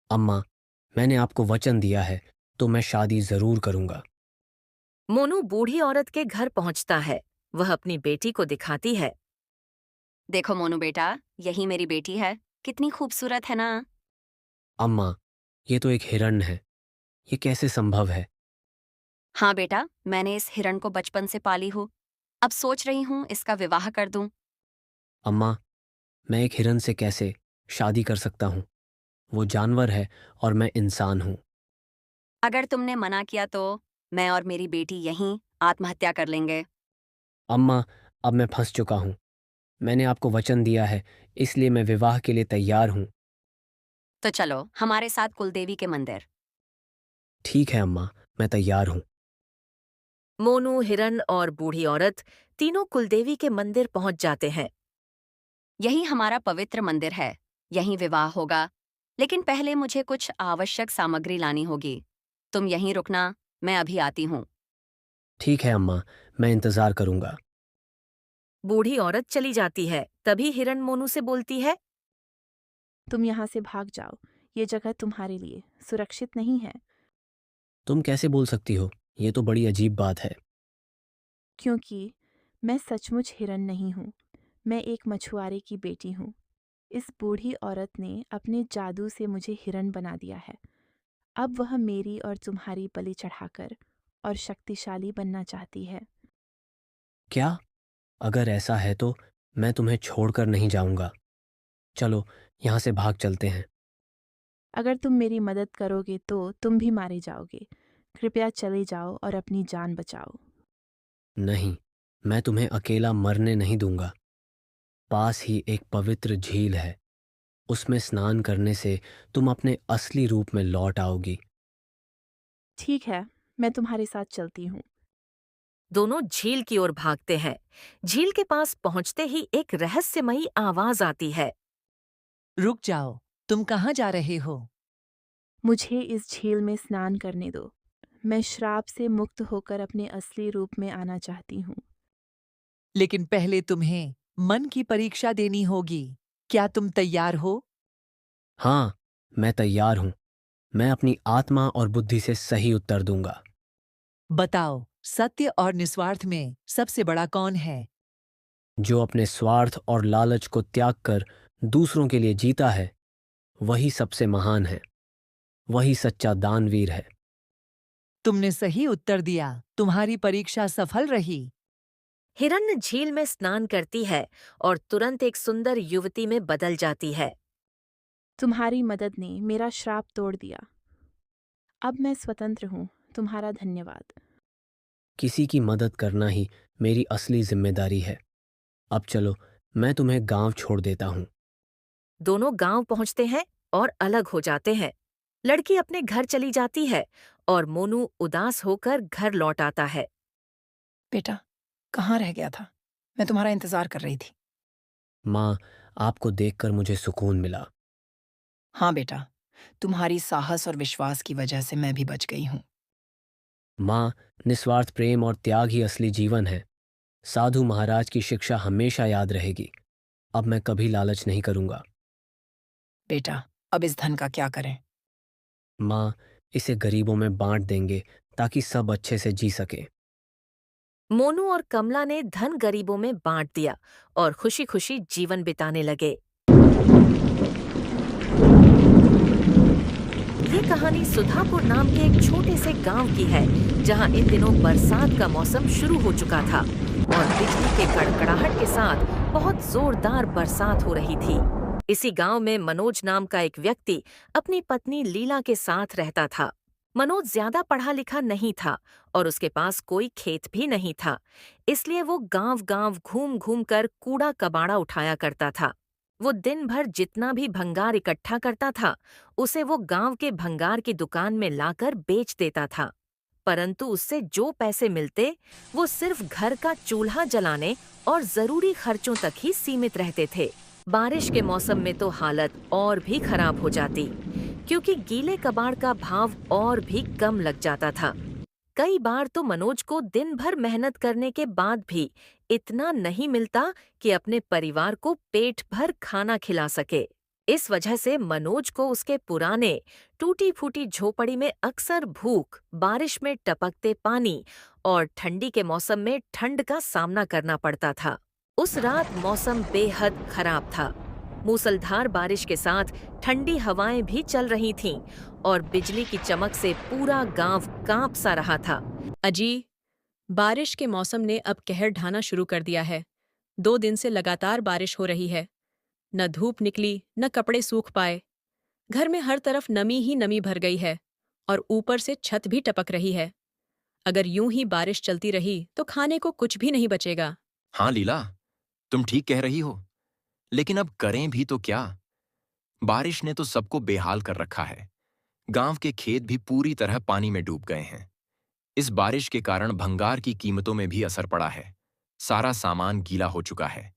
[SPEAKER 4] अम्मा, मैंने आपको वचन दिया है, तो मैं शादी जरूर करूंगा।
[SPEAKER 1] मोनू बूढ़ी औरत के घर पहुंचता है। वह अपनी बेटी को दिखाती है।
[SPEAKER 11] देखो मोनू बेटा, यही मेरी बेटी है। कितनी खूबसूरत है ना?
[SPEAKER 4] अम्मा, ये तो एक हिरण है। ये कैसे संभव है?
[SPEAKER 11] हाँ बेटा, मैंने इस हिरण को बचपन से पाली हूँ। अब सोच रही हूँ इसका विवाह कर दूं।
[SPEAKER 4] अम्मा, मैं एक हिरण से कैसे शादी कर सकता हूँ? वो जानवर है और मैं इंसान हूँ।
[SPEAKER 11] अगर तुमने मना किया तो मैं और मेरी बेटी यहीं आत्महत्या कर लेंगे।
[SPEAKER 4] अम्मा, अब मैं फंस चुका हूँ। मैंने आपको वचन दिया है, इसलिए मैं विवाह के लिए तैयार हूँ।
[SPEAKER 11] तो चलो हमारे साथ कुलदेवी के मंदिर।
[SPEAKER 4] ठीक है अम्मा, मैं तैयार हूँ।
[SPEAKER 1] मोनू, हिरन और बूढ़ी औरत तीनों कुलदेवी के मंदिर पहुंच जाते हैं।
[SPEAKER 11] यही हमारा पवित्र मंदिर है। यहीं विवाह होगा। लेकिन पहले मुझे कुछ आवश्यक सामग्री लानी होगी। तुम यहीं रुकना, मैं अभी आती हूँ।
[SPEAKER 4] ठीक है अम्मा, मैं इंतजार करूंगा।
[SPEAKER 1] बूढ़ी औरत चली जाती है। तभी हिरण मोनू से बोलती है,
[SPEAKER 12] तुम यहाँ से भाग जाओ। ये जगह तुम्हारे लिए सुरक्षित नहीं है।
[SPEAKER 4] तुम कैसे बोल सकती हो? ये तो बड़ी अजीब बात है।
[SPEAKER 12] क्योंकि मैं सचमुच हिरन नहीं हूँ। मैं एक मछुआरे की बेटी हूँ। इस बूढ़ी औरत ने अपने जादू से मुझे हिरन बना दिया है। अब वह मेरी और तुम्हारी बलि चढ़ाकर और शक्तिशाली बनना चाहती है।
[SPEAKER 4] क्या? अगर ऐसा है तो मैं तुम्हें छोड़कर नहीं जाऊंगा। चलो, यहाँ से भाग चलते हैं।
[SPEAKER 12] अगर तुम मेरी मदद करोगे तो तुम भी मारे जाओगे। कृपया चले जाओ और अपनी जान बचाओ।
[SPEAKER 4] नहीं, मैं तुम्हें अकेला मरने नहीं दूंगा। पास ही एक पवित्र झील है। उसमें स्नान करने से तुम अपने असली रूप में लौट आओगी।
[SPEAKER 12] ठीक है, मैं तुम्हारे साथ चलती हूँ।
[SPEAKER 1] दोनों झील की ओर भागते हैं। झील के पास पहुंचते ही एक रहस्यमयी आवाज आती है।
[SPEAKER 13] रुक जाओ, तुम कहाँ जा रहे हो?
[SPEAKER 12] मुझे इस झील में स्नान करने दो। मैं श्राप से मुक्त होकर अपने असली रूप में आना चाहती हूँ।
[SPEAKER 13] लेकिन पहले तुम्हें मन की परीक्षा देनी होगी। क्या तुम तैयार हो?
[SPEAKER 4] हाँ, मैं तैयार हूं। मैं अपनी आत्मा और बुद्धि से सही उत्तर दूंगा।
[SPEAKER 13] बताओ, सत्य और निस्वार्थ में सबसे बड़ा कौन है?
[SPEAKER 4] जो अपने स्वार्थ और लालच को त्याग कर दूसरों के लिए जीता है, वही सबसे महान है। वही सच्चा दानवीर है।
[SPEAKER 13] तुमने सही उत्तर दिया। तुम्हारी परीक्षा सफल रही।
[SPEAKER 1] हिरण्य झील में स्नान करती है और तुरंत एक सुंदर युवती में बदल जाती है।
[SPEAKER 12] तुम्हारी मदद ने मेरा श्राप तोड़ दिया। अब मैं स्वतंत्र हूँ। तुम्हारा धन्यवाद।
[SPEAKER 4] किसी की मदद करना ही मेरी असली जिम्मेदारी है। अब चलो, मैं तुम्हें गांव छोड़ देता हूँ।
[SPEAKER 1] दोनों गांव पहुंचते हैं और अलग हो जाते हैं। लड़की अपने घर चली जाती है और मोनू उदास होकर घर लौट आता है।
[SPEAKER 5] बेटा, कहाँ रह गया था? मैं तुम्हारा इंतजार कर रही थी।
[SPEAKER 4] माँ, आपको देखकर मुझे सुकून मिला।
[SPEAKER 5] हाँ बेटा, तुम्हारी साहस और विश्वास की वजह से मैं भी बच गई हूँ।
[SPEAKER 4] माँ, निस्वार्थ प्रेम और त्याग ही असली जीवन है। साधु महाराज की शिक्षा हमेशा याद रहेगी। अब मैं कभी लालच नहीं करूंगा।
[SPEAKER 5] बेटा, अब इस धन का क्या करें?
[SPEAKER 4] माँ, इसे गरीबों में बांट देंगे ताकि सब अच्छे से जी सके।
[SPEAKER 1] मोनू और कमला ने धन गरीबों में बांट दिया और खुशी खुशी जीवन बिताने लगे। ये कहानी सुधापुर नाम के एक छोटे से गांव की है, जहां इन दिनों बरसात का मौसम शुरू हो चुका था और बिजली के कड़कड़ाहट के साथ बहुत जोरदार बरसात हो रही थी। इसी गांव में मनोज नाम का एक व्यक्ति अपनी पत्नी लीला के साथ रहता था। मनोज ज्यादा पढ़ा लिखा नहीं था और उसके पास कोई खेत भी नहीं था, इसलिए वो गांव-गांव घूम-घूम कर कूड़ा कबाड़ा उठाया करता था। वो दिन भर जितना भी भंगार इकट्ठा करता था, उसे वो गांव के भंगार की दुकान में लाकर बेच देता था। परंतु उससे जो पैसे मिलते, वो सिर्फ घर का चूल्हा जलाने और जरूरी खर्चों तक ही सीमित रहते थे। बारिश के मौसम में तो हालत और भी खराब हो जाती, क्योंकि गीले कबाड़ का भाव और भी कम लग जाता था। कई बार तो मनोज को दिन भर मेहनत करने के बाद भी इतना नहीं मिलता कि अपने परिवार को पेट भर खाना खिला सके। इस वजह से मनोज को उसके पुराने टूटी-फूटी झोपड़ी में अक्सर भूख, बारिश में टपकते पानी और ठंडी के मौसम में ठंड का सामना करना पड़ता था। उस रात मौसम बेहद खराब था। मूसलधार बारिश के साथ ठंडी हवाएं भी चल रही थीं और बिजली की चमक से पूरा गांव कांप सा रहा था।
[SPEAKER 7] अजी, बारिश के मौसम ने अब कहर ढाना शुरू कर दिया है। 2 दिन से लगातार बारिश हो रही है। न धूप निकली, न कपड़े सूख पाए। घर में हर तरफ नमी ही नमी भर गई है और ऊपर से छत भी टपक रही है। अगर यूं ही बारिश चलती रही तो खाने को कुछ भी नहीं बचेगा।
[SPEAKER 10] हाँ लीला, तुम ठीक कह रही हो, लेकिन अब करें भी तो क्या? बारिश ने तो सबको बेहाल कर रखा है। गांव के खेत भी पूरी तरह पानी में डूब गए हैं। इस बारिश के कारण भंगार की कीमतों में भी असर पड़ा है। सारा सामान गीला हो चुका है,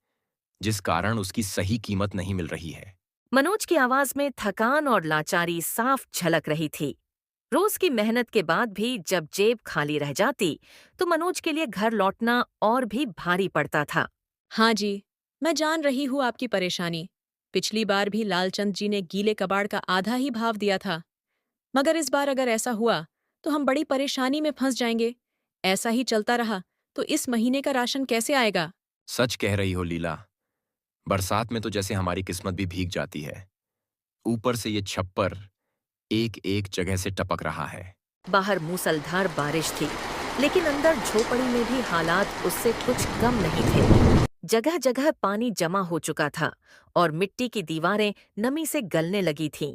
[SPEAKER 10] जिस कारण उसकी सही कीमत नहीं मिल रही है।
[SPEAKER 1] मनोज की आवाज में थकान और लाचारी साफ झलक रही थी। रोज की मेहनत के बाद भी जब जेब खाली रह जाती तो मनोज के लिए घर लौटना और भी भारी पड़ता था।
[SPEAKER 7] हाँ जी, मैं जान रही हूँ आपकी परेशानी। पिछली बार भी लालचंद जी ने गीले कबाड़ का आधा ही भाव दिया था, मगर इस बार अगर ऐसा हुआ तो हम बड़ी परेशानी में फंस जाएंगे। ऐसा ही चलता रहा तो इस महीने का राशन कैसे आएगा?
[SPEAKER 10] सच कह रही हो लीला। बरसात में तो जैसे हमारी किस्मत भी भीग जाती है। ऊपर से ये छप्पर एक एक जगह से टपक रहा है।
[SPEAKER 1] बाहर मूसलधार बारिश थी, लेकिन अंदर झोपड़ी में भी हालात उससे कुछ कम नहीं थे। जगह जगह पानी जमा हो चुका था और मिट्टी की दीवारें नमी से गलने लगी थीं।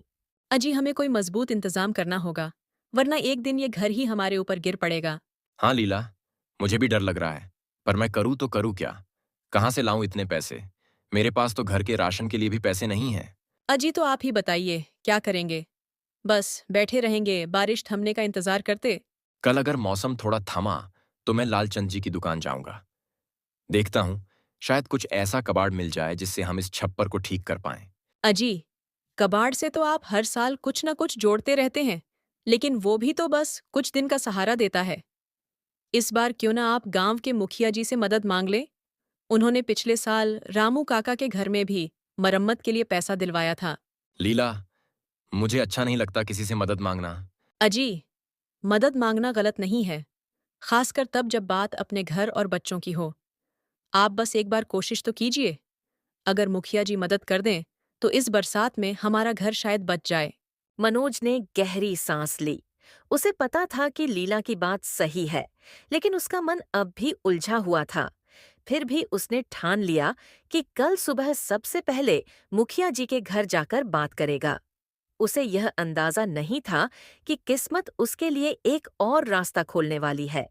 [SPEAKER 7] अजी, हमें कोई मजबूत इंतजाम करना होगा, वरना एक दिन ये घर ही हमारे ऊपर गिर पड़ेगा।
[SPEAKER 10] हाँ लीला, मुझे भी डर लग रहा है, पर मैं करूँ तो करूँ क्या? कहाँ से लाऊं इतने पैसे? मेरे पास तो घर के राशन के लिए भी पैसे नहीं हैं।
[SPEAKER 7] अजी, तो आप ही बताइए क्या करेंगे? बस बैठे रहेंगे बारिश थमने का इंतजार करते?
[SPEAKER 10] कल अगर मौसम थोड़ा थमा तो मैं लालचंद जी की दुकान जाऊंगा। देखता हूँ, शायद कुछ ऐसा कबाड़ मिल जाए जिससे हम इस छप्पर को ठीक कर पाएं।
[SPEAKER 7] अजी, कबाड़ से तो आप हर साल कुछ न कुछ जोड़ते रहते हैं, लेकिन वो भी तो बस कुछ दिन का सहारा देता है। इस बार क्यों ना आप गांव के मुखिया जी से मदद मांग लें? उन्होंने पिछले साल रामू काका के घर में भी मरम्मत के लिए पैसा दिलवाया था।
[SPEAKER 10] लीला, मुझे अच्छा नहीं लगता किसी से मदद मांगना।
[SPEAKER 7] अजी, मदद मांगना गलत नहीं है, खासकर तब जब बात अपने घर और बच्चों की हो। आप बस एक बार कोशिश तो कीजिए। अगर मुखिया जी मदद कर दें तो इस बरसात में हमारा घर शायद बच जाए।
[SPEAKER 1] मनोज ने गहरी सांस ली। उसे पता था कि लीला की बात सही है, लेकिन उसका मन अब भी उलझा हुआ था। फिर भी उसने ठान लिया कि कल सुबह सबसे पहले मुखिया जी के घर जाकर बात करेगा। उसे यह अंदाजा नहीं था कि किस्मत उसके लिए एक और रास्ता खोलने वाली है।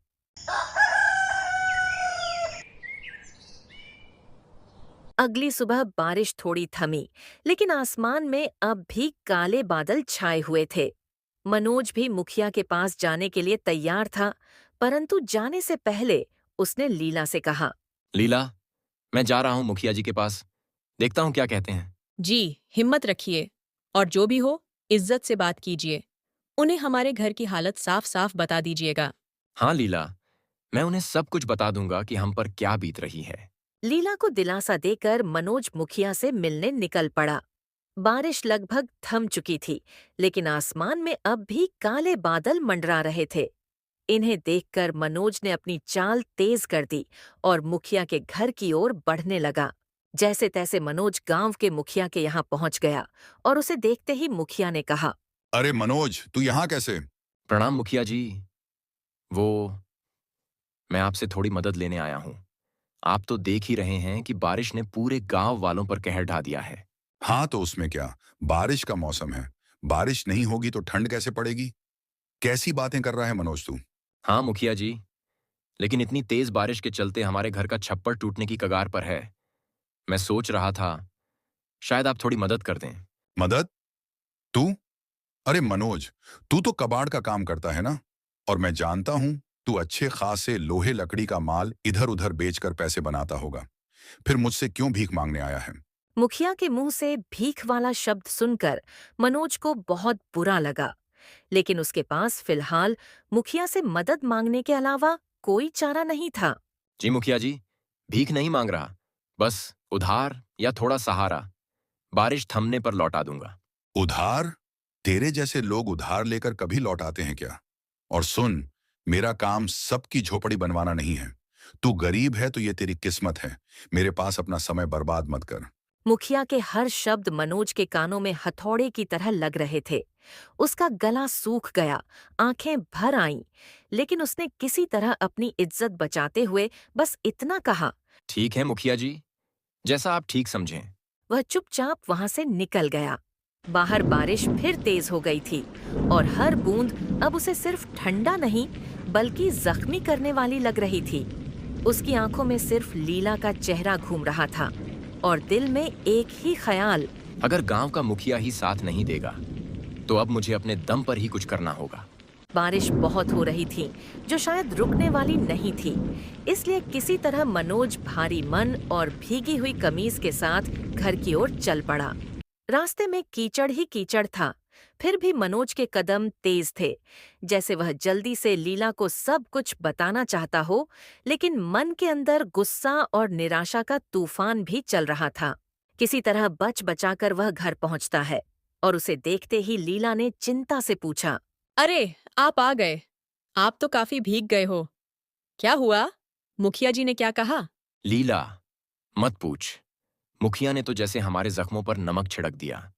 [SPEAKER 1] अगली सुबह बारिश थोड़ी थमी, लेकिन आसमान में अब भी काले बादल छाए हुए थे। मनोज भी मुखिया के पास जाने के लिए तैयार था, परंतु जाने से पहले उसने लीला से कहा,
[SPEAKER 10] लीला, मैं जा रहा हूँ मुखिया जी के पास। देखता हूँ क्या कहते हैं।
[SPEAKER 7] जी, हिम्मत रखिए और जो भी हो इज्जत से बात कीजिए। उन्हें हमारे घर की हालत साफ साफ बता दीजिएगा।
[SPEAKER 10] हाँ लीला, मैं उन्हें सब कुछ बता दूंगा कि हम पर क्या बीत रही है।
[SPEAKER 1] लीला को दिलासा देकर मनोज मुखिया से मिलने निकल पड़ा। बारिश लगभग थम चुकी थी, लेकिन आसमान में अब भी काले बादल मंडरा रहे थे। इन्हें देखकर मनोज ने अपनी चाल तेज कर दी और मुखिया के घर की ओर बढ़ने लगा। जैसे तैसे मनोज गांव के मुखिया के यहाँ पहुंच गया और उसे देखते ही मुखिया ने कहा,
[SPEAKER 9] अरे मनोज, तू यहाँ कैसे?
[SPEAKER 10] प्रणाम मुखिया जी। मैं आपसे थोड़ी मदद लेने आया हूँ। आप तो देख ही रहे हैं कि बारिश ने पूरे गांव वालों पर कहर ढा दिया है।
[SPEAKER 9] हाँ तो उसमें क्या, बारिश का मौसम है। बारिश नहीं होगी तो ठंड कैसे पड़ेगी? कैसी बातें कर रहा है मनोज तू?
[SPEAKER 10] हाँ मुखिया जी, लेकिन इतनी तेज बारिश के चलते हमारे घर का छप्पर टूटने की कगार पर है। मैं सोच रहा था शायद आप थोड़ी मदद कर दें।
[SPEAKER 9] मदद? तू? अरे मनोज, तू तो कबाड़ का काम करता है ना, और मैं जानता हूं तू अच्छे खासे लोहे लकड़ी का माल इधर उधर बेचकर पैसे बनाता होगा। फिर मुझसे क्यों भीख मांगने आया है?
[SPEAKER 1] मुखिया के मुंह से भीख वाला शब्द सुनकर मनोज को बहुत बुरा लगा, लेकिन उसके पास फिलहाल मुखिया से मदद मांगने के अलावा कोई चारा नहीं था।
[SPEAKER 10] जी मुखिया जी, भीख नहीं मांग रहा, बस उधार या थोड़ा सहारा बारिश थमने पर लौटा दूंगा।
[SPEAKER 9] उधार? तेरे जैसे लोग उधार लेकर कभी लौटाते हैं क्या? और सुन, मेरा काम सबकी झोपड़ी बनवाना नहीं है। तू गरीब है तो ये तेरी किस्मत है। मेरे पास अपना समय बर्बाद मत कर।
[SPEAKER 1] मुखिया के हर शब्द मनोज के कानों में हथौड़े की तरह लग रहे थे। उसका गला सूख गया, आंखें भर आईं, लेकिन उसने किसी तरह अपनी इज्जत बचाते हुए बस इतना कहा,
[SPEAKER 10] ठीक है मुखिया जी, जैसा आप ठीक समझें।
[SPEAKER 1] वह चुपचाप वहां से निकल गया। बाहर बारिश फिर तेज हो गई थी और हर बूंद अब उसे सिर्फ ठंडा नहीं बल्कि जख्मी करने वाली लग रही थी। उसकी आंखों में सिर्फ लीला का चेहरा घूम रहा था और दिल में एक ही ख्याल,
[SPEAKER 10] अगर गांव का मुखिया ही साथ नहीं देगा तो अब मुझे अपने दम पर ही कुछ करना होगा।
[SPEAKER 1] बारिश बहुत हो रही थी, जो शायद रुकने वाली नहीं थी। इसलिए किसी तरह मनोज भारी मन और भीगी हुई कमीज के साथ घर की ओर चल पड़ा। रास्ते में कीचड़ ही कीचड़ था, फिर भी मनोज के कदम तेज थे, जैसे वह जल्दी से लीला को सब कुछ बताना चाहता हो, लेकिन मन के अंदर गुस्सा और निराशा का तूफान भी चल रहा था। किसी तरह बच बचाकर वह घर पहुंचता है और उसे देखते ही लीला ने चिंता से पूछा,
[SPEAKER 7] अरे, आप आ गए। आप तो काफी भीग गए हो। क्या हुआ? मुखिया जी ने क्या कहा?
[SPEAKER 10] लीला, मत पूछ। मुखिया ने तो जैसे हमारे जख्मों पर नमक छिड़क दिया।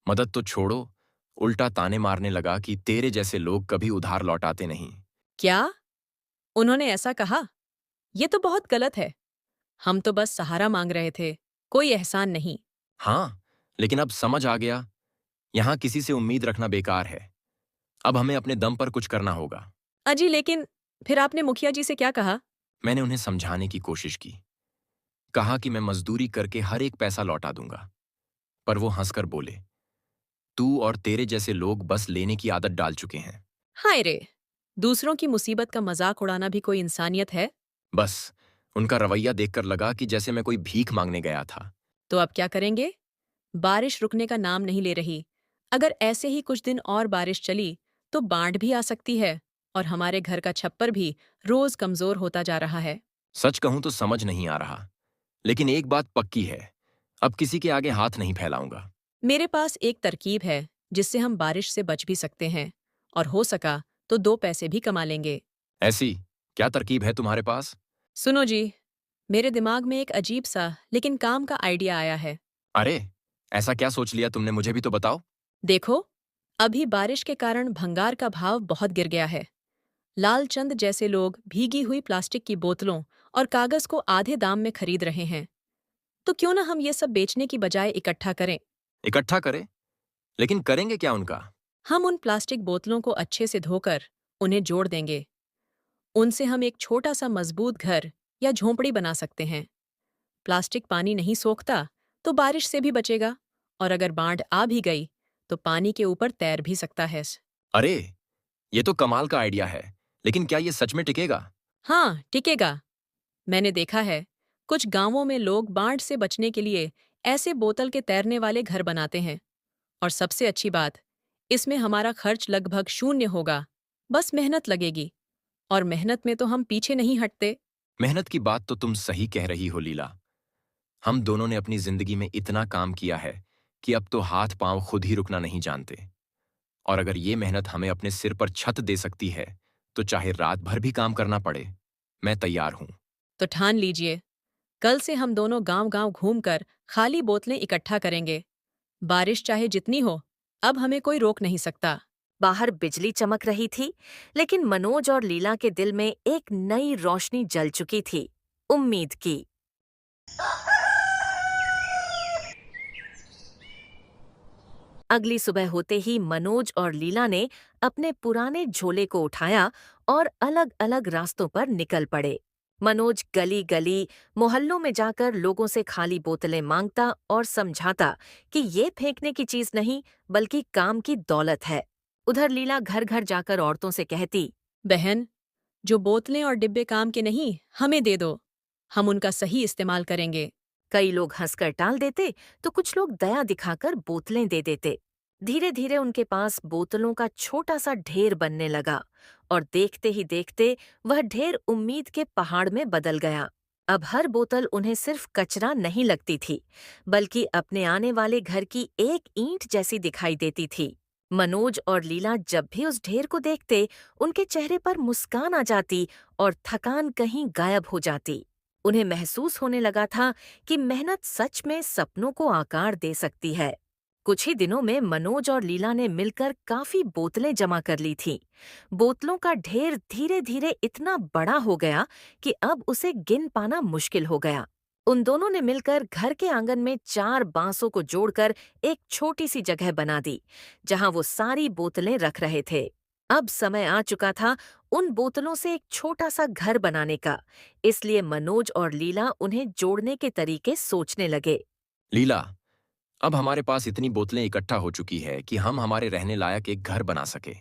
[SPEAKER 10] मदद तो छोड़ो, उल्टा ताने मारने लगा कि तेरे जैसे लोग कभी उधार लौटाते नहीं।
[SPEAKER 7] क्या? उन्होंने ऐसा कहा? ये तो बहुत गलत है। हम तो बस सहारा मांग रहे थे, कोई एहसान नहीं।
[SPEAKER 10] हाँ, लेकिन अब समझ आ गया, यहाँ किसी से उम्मीद रखना बेकार है। अब हमें अपने दम पर कुछ करना होगा।
[SPEAKER 7] अजी, लेकिन फिर आपने मुखिया जी से क्या कहा?
[SPEAKER 10] मैंने उन्हें समझाने की कोशिश की। कहा कि मैं मजदूरी करके हर एक पैसा लौटा दूंगा। पर वो हंसकर बोले, तू और तेरे जैसे लोग बस लेने की आदत डाल चुके हैं।
[SPEAKER 7] हाय रे, दूसरों की मुसीबत का मजाक उड़ाना भी कोई इंसानियत है?
[SPEAKER 10] बस उनका रवैया देखकर लगा कि जैसे मैं कोई भीख मांगने गया था।
[SPEAKER 7] तो अब क्या करेंगे? बारिश रुकने का नाम नहीं ले रही। अगर ऐसे ही कुछ दिन और बारिश चली तो बाढ़ भी आ सकती है और हमारे घर का छप्पर भी रोज कमजोर होता जा रहा है।
[SPEAKER 10] सच कहूं तो समझ नहीं आ रहा, लेकिन एक बात पक्की है, अब किसी के आगे हाथ नहीं फैलाऊंगा।
[SPEAKER 7] मेरे पास एक तरकीब है जिससे हम बारिश से बच भी सकते हैं और हो सका तो 2 पैसे भी कमा लेंगे।
[SPEAKER 10] ऐसी क्या तरकीब है तुम्हारे पास?
[SPEAKER 7] सुनो जी, मेरे दिमाग में एक अजीब सा लेकिन काम का आइडिया आया है।
[SPEAKER 10] अरे, ऐसा क्या सोच लिया तुमने, मुझे भी तो बताओ।
[SPEAKER 7] देखो, अभी बारिश के कारण भंगार का भाव बहुत गिर गया है। लालचंद जैसे लोग भीगी हुई प्लास्टिक की बोतलों और कागज को आधे दाम में खरीद रहे हैं। तो क्यों ना हम ये सब बेचने की बजाय इकट्ठा करें?
[SPEAKER 10] इकट्ठा करें? लेकिन करेंगे क्या उनका?
[SPEAKER 7] हम उन प्लास्टिक बोतलों को अच्छे से धोकर उन्हें जोड़ देंगे। उनसे हम एक छोटा सा मजबूत घर या झोंपड़ी बना सकते हैं। प्लास्टिक पानी नहीं सोखता तो बारिश से भी बचेगा, और अगर बाढ़ आ भी गई तो पानी के ऊपर तैर भी सकता है।
[SPEAKER 10] अरे, ये तो कमाल का आइडिया है, लेकिन क्या ये सच में टिकेगा?
[SPEAKER 7] हाँ, टिकेगा। मैंने देखा है, कुछ गांवों में लोग बाढ़ से बचने के लिए ऐसे बोतल के तैरने वाले घर बनाते हैं। और सबसे अच्छी बात, इसमें हमारा खर्च लगभग शून्य होगा। बस मेहनत लगेगी, और मेहनत में तो हम पीछे नहीं हटते।
[SPEAKER 10] मेहनत की बात तो तुम सही कह रही हो लीला। हम दोनों ने अपनी जिंदगी में इतना काम किया है कि अब तो हाथ पांव खुद ही रुकना नहीं जानते। और अगर ये मेहनत हमें अपने सिर पर छत दे सकती है तो चाहे रात भर भी काम करना पड़े, मैं तैयार हूं।
[SPEAKER 7] तो ठान लीजिए, कल से हम दोनों गांव-गांव घूमकर खाली बोतलें इकट्ठा करेंगे। बारिश चाहे जितनी हो, अब हमें कोई रोक नहीं सकता।
[SPEAKER 1] बाहर बिजली चमक रही थी, लेकिन मनोज और लीला के दिल में एक नई रोशनी जल चुकी थी, उम्मीद की। अगली सुबह होते ही मनोज और लीला ने अपने पुराने झोले को उठाया और अलग-अलग रास्तों पर निकल पड़े। मनोज गली-गली, मोहल्लों में जाकर लोगों से खाली बोतलें मांगता और समझाता कि ये फेंकने की चीज नहीं, बल्कि काम की दौलत है। उधर लीला घर-घर जाकर औरतों से कहती,
[SPEAKER 7] बहन, जो बोतलें और डिब्बे काम के नहीं, हमें दे दो। हम उनका सही इस्तेमाल करेंगे।
[SPEAKER 1] कई लोग हंसकर टाल देते तो कुछ लोग दया दिखाकर बोतलें दे देते। धीरे धीरे उनके पास बोतलों का छोटा सा ढेर बनने लगा और देखते ही देखते वह ढेर उम्मीद के पहाड़ में बदल गया। अब हर बोतल उन्हें सिर्फ कचरा नहीं लगती थी, बल्कि अपने आने वाले घर की एक ईंट जैसी दिखाई देती थी। मनोज और लीला जब भी उस ढेर को देखते, उनके चेहरे पर मुस्कान आ जाती और थकान कहीं गायब हो जाती। उन्हें महसूस होने लगा था कि मेहनत सच में सपनों को आकार दे सकती है। कुछ ही दिनों में मनोज और लीला ने मिलकर काफी बोतलें जमा कर ली थीं। बोतलों का ढेर धीरे धीरे इतना बड़ा हो गया कि अब उसे गिन पाना मुश्किल हो गया। उन दोनों ने मिलकर घर के आंगन में 4 बांसों को जोड़कर एक छोटी सी जगह बना दी, जहां वो सारी बोतलें रख रहे थे। अब समय आ चुका था उन बोतलों से एक छोटा सा घर बनाने का, इसलिए मनोज और लीला उन्हें जोड़ने के तरीके सोचने लगे।
[SPEAKER 10] लीला, अब हमारे पास इतनी बोतलें इकट्ठा हो चुकी है कि हम हमारे रहने लायक एक घर बना सके।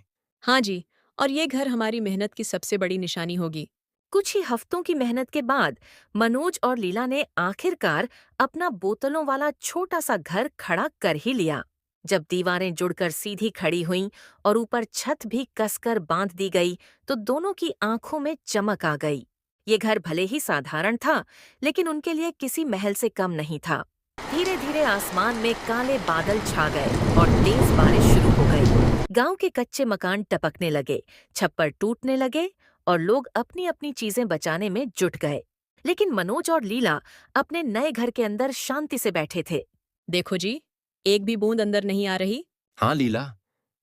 [SPEAKER 7] हाँ जी, और ये घर हमारी मेहनत की सबसे बड़ी निशानी होगी।
[SPEAKER 1] कुछ ही हफ्तों की मेहनत के बाद मनोज और लीला ने आखिरकार अपना बोतलों वाला छोटा सा घर खड़ा कर ही लिया। जब दीवारें जुड़कर सीधी खड़ी हुईं और ऊपर छत भी कसकर बांध दी गई तो दोनों की आंखों में चमक आ गई। ये घर भले ही साधारण था, लेकिन उनके लिए किसी महल से कम नहीं था। धीरे धीरे आसमान में काले बादल छा गए और तेज बारिश शुरू हो गई। गांव के कच्चे मकान टपकने लगे, छप्पर टूटने लगे और लोग अपनी अपनी चीजें बचाने में जुट गए। लेकिन मनोज और लीला अपने नए घर के अंदर शांति से बैठे थे।
[SPEAKER 7] देखो जी, एक भी बूंद अंदर नहीं आ रही।
[SPEAKER 10] हाँ लीला,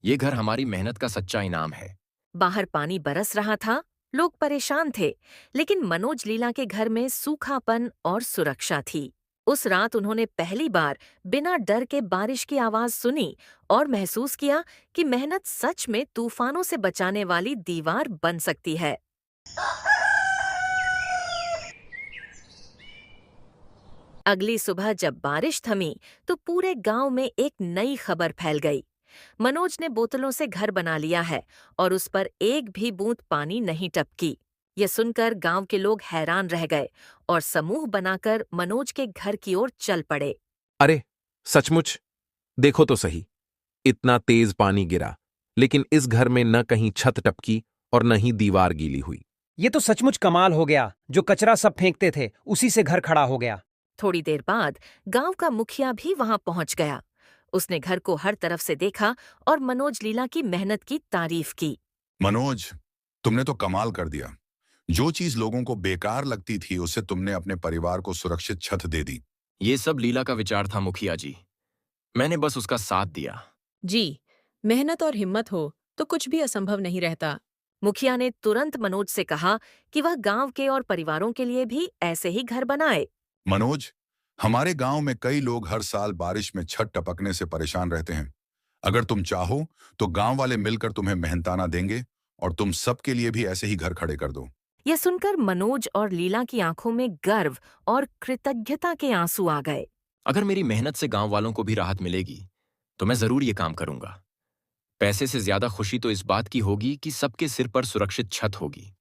[SPEAKER 10] ये घर हमारी मेहनत का सच्चा इनाम है।
[SPEAKER 1] बाहर पानी बरस रहा था, लोग परेशान थे, लेकिन मनोज लीला के घर में सूखापन और सुरक्षा थी। उस रात उन्होंने पहली बार बिना डर के बारिश की आवाज सुनी और महसूस किया कि मेहनत सच में तूफानों से बचाने वाली दीवार बन सकती है। अगली सुबह जब बारिश थमी तो पूरे गांव में एक नई खबर फैल गई। मनोज ने बोतलों से घर बना लिया है और उस पर एक भी बूंद पानी नहीं टपकी। ये सुनकर गांव के लोग हैरान रह गए और समूह बनाकर मनोज के घर की ओर चल पड़े।
[SPEAKER 2] अरे सचमुच, देखो तो सही, इतना तेज पानी गिरा, लेकिन इस घर में न कहीं छत टपकी और न ही दीवार गीली हुई।
[SPEAKER 14] ये तो सचमुच कमाल हो गया। जो कचरा सब फेंकते थे उसी से घर खड़ा हो गया।
[SPEAKER 1] थोड़ी देर बाद गांव का मुखिया भी वहां पहुंच गया। उसने घर को हर तरफ से देखा और मनोज लीला की मेहनत की तारीफ की।
[SPEAKER 9] मनोज, तुमने तो कमाल कर दिया। जो चीज लोगों को बेकार लगती थी उससे तुमने अपने परिवार को सुरक्षित छत दे दी।
[SPEAKER 10] ये सब लीला का विचार था मुखिया जी, मैंने बस उसका साथ दिया।
[SPEAKER 7] जी, मेहनत और हिम्मत हो तो कुछ भी असंभव नहीं रहता।
[SPEAKER 1] मुखिया ने तुरंत मनोज से कहा कि वह गांव के और परिवारों के लिए भी ऐसे ही घर बनाए।
[SPEAKER 9] मनोज, हमारे गांव में कई लोग हर साल बारिश में छत टपकने से परेशान रहते हैं। अगर तुम चाहो तो गांव वाले मिलकर तुम्हें मेहनताना देंगे और तुम सबके लिए भी ऐसे ही घर खड़े कर दो।
[SPEAKER 1] यह सुनकर मनोज और लीला की आंखों में गर्व और कृतज्ञता के आंसू आ गए।
[SPEAKER 10] अगर मेरी मेहनत से गांव वालों को भी राहत मिलेगी तो मैं जरूर ये काम करूंगा। पैसे से ज्यादा खुशी तो इस बात की होगी कि सबके सिर पर सुरक्षित छत होगी।